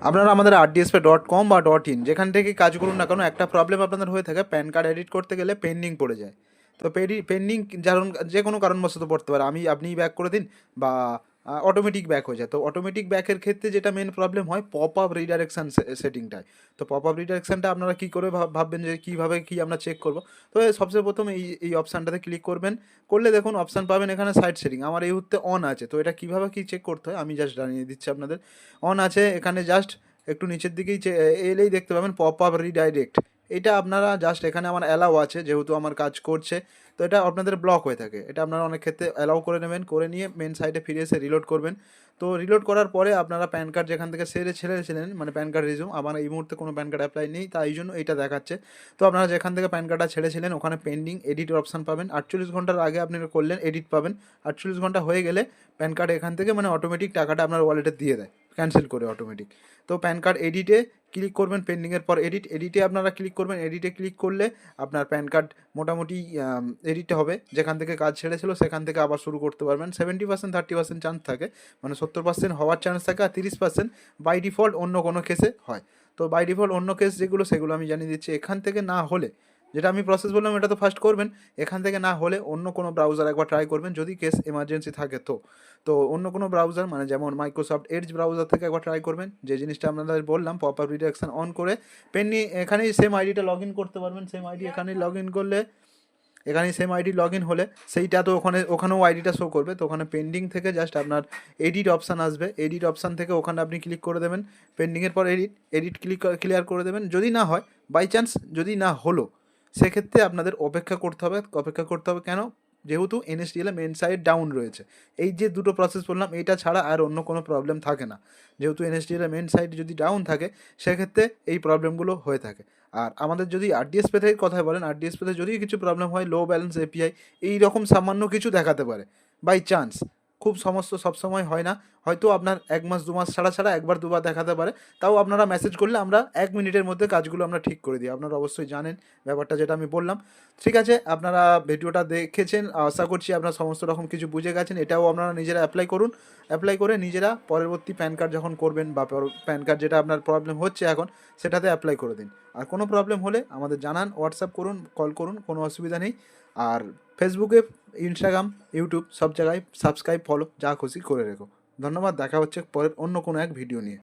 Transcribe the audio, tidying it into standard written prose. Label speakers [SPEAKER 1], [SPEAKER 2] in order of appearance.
[SPEAKER 1] আপনারা আমাদের rdsp.com বা .in যেখান থেকে কাজ করুন না কেন, একটা প্রবলেম আপনাদের হয়ে থাকে, প্যান কার্ড এডিট করতে গেলে পেন্ডিং পড়ে যায়। তো পেন্ডিং কারণ যে কোনো কারণবশত পড়তে পারে, আপনিই ব্যাক করে দিন বা অটোমেটিক ব্যাক হয়ে যায়। তো অটোমেটিক ব্যাকের ক্ষেত্রে যেটা মেন প্রবলেম হয়, পপ আপ রিডাইরেকশান সেটিংটায়। তো পপ আপ রিডাইরেকশানটা আপনারা কী করে ভাববেন যে কীভাবে কী আমরা চেক করবো। তো সবচেয়ে প্রথম এই অপশানটাতে ক্লিক করবেন। করলে দেখুন অপশান পাবেন এখানে সাইট সেটিং। আমার এই মুহূর্তে অন আছে, তো এটা কীভাবে কী চেক করতে হয় আমি জাস্ট জানিয়ে দিচ্ছি আপনাদের। অন আছে, এখানে জাস্ট একটু নিচের দিকেই এলেই দেখতে পাবেন পপ আপ রিডাইরেক্ট। এটা আপনারা জাস্ট এখানে আমার অ্যালাউ আছে, যেহেতু আমার কাজ করছে, তো এটা আপনাদের ব্লক হয়ে থাকে। এটা আপনারা অনেক ক্ষেত্রে অ্যালাউ করে নেবেন, করে নিয়ে মেন সাইটে ফিরে এসে রিলোড করবেন। তো রিলোড করার পরে আপনারা প্যান কার্ড যেখান থেকে ছেড়েছিলেন, মানে প্যান কার্ড রিজিউম, আমার এই মুহূর্তে কোনো প্যান কার্ড অ্যাপ্লাই নেই, তাই জন্য এটা দেখাচ্ছে। তো আপনারা যেখান থেকে প্যান কার্ডটা ছেড়েছিলেন ওখানে পেন্ডিং এডিটের অপশান পাবেন। 48 ঘন্টার আগে আপনি করলেন এডিট পাবেন। 48 ঘন্টা হয়ে গেলে প্যান কার্ড এখান থেকে মানে অটোমেটিক টাকাটা আপনার ওয়ালেটে দিয়ে দেয়, ক্যান্সেল করে অটোমেটিক। তো প্যান কার্ড এডিটে ক্লিক করবেন, পেন্ডিংয়ের পর এডিটে আপনারা ক্লিক করবেন। এডিটে ক্লিক করলে আপনার প্যান কার্ড মোটামুটি এডিট হবে, যেখান থেকে কাজ ছেড়েছিল সেখান থেকে আবার শুরু করতে পারবেন। 70% 30% চান্স থাকে, মানে 70% হওয়ার চান্স থাকে, আর 30% বাই ডিফল্ট অন্য কোনো কেসে হয়। তো বাই ডিফল্ট অন্য কেস যেগুলো সেগুলো আমি জানিয়ে দিচ্ছি। এখান থেকে না হলে, যেটা আমি প্রসেস বললাম এটা তো ফার্স্ট করবেন, এখান থেকে না হলে অন্য কোনো ব্রাউজার একবার ট্রাই করবেন, যদি কেস এমার্জেন্সি থাকে। তো অন্য কোনো ব্রাউজার, মানে যেমন মাইক্রোসফট এডজ ব্রাউজার থেকে একবার ট্রাই করবেন, যে জিনিসটা আপনাদের বললাম পপ আপ রিডাইরেকশন অন করে এখানেই সেম আইডিটা লগ ইন করতে পারবেন। সেম আইডি এখানেই লগ ইন করলে, এখানেই সেম আইডি লগ ইন হলে সেইটা তো ওখানেও আইডিটা শো করবে। তো ওখানে পেন্ডিং থেকে জাস্ট আপনার এডিট অপশান আসবে, এডিট অপশান থেকে ওখানে আপনি ক্লিক করে দেবেন। পেন্ডিংয়ের পর এডিট ক্লিয়ার করে দেবেন। যদি না হয়, বাই চান্স যদি না হলো, সেক্ষেত্রে আপনাদের অপেক্ষা করতে হবে। কেন? যেহেতু এনএসডিএল মেন সাইট ডাউন রয়েছে। এই যে দুটো প্রসেস বললাম, এটা ছাড়া আর অন্য কোনো প্রবলেম থাকে না। যেহেতু এনএসডিএল মেন সাইট যদি ডাউন থাকে, সেক্ষেত্রে এই প্রবলেমগুলো হয়ে থাকে। আর আমাদের যদি আরডিএসপি থেকে কথা বলেন, আরডিএসপিতে যদি কিছু প্রবলেম হয়, লো ব্যালেন্স এপিআই এই রকম সামান্য কিছু দেখাতে পারে বাই চান্স। খুব সবসময় হয় না, হয়তো আপনার 1 মাস 2 মাস ছাড়া একবার দুবার দেখাতে পারে। তাও আপনারা মেসেজ করলে আমরা 1 মিনিটের মধ্যে কাজগুলো আমরা ঠিক করে দিই। আপনারা অবশ্যই জানেন ব্যাপারটা, যেটা আমি বললাম। ঠিক আছে, আপনারা ভিডিওটা দেখেছেন, আশা করছি আপনারা সমস্ত রকম কিছু বুঝে গেছেন। এটাও আপনারা নিজেরা অ্যাপ্লাই করুন। অ্যাপ্লাই করে নিজেরা পরবর্তী প্যান কার্ড যখন করবেন, বা প্যান কার্ড যেটা আপনার প্রবলেম হচ্ছে এখন, সেটাতে অ্যাপ্লাই করে দিন। আর কোনো প্রবলেম হলে আমাদের জানান, হোয়াটসঅ্যাপ করুন, কল করুন, কোনো অসুবিধা নেই। আর ফেসবুকে, ইনস্টাগ্রাম, ইউটিউব সব জায়গায় সাবস্ক্রাইব, ফলো যা খুশি করে রেখো। ধন্যবাদ, দেখা হচ্ছে পরের অন্য কোনো এক ভিডিও নিয়ে।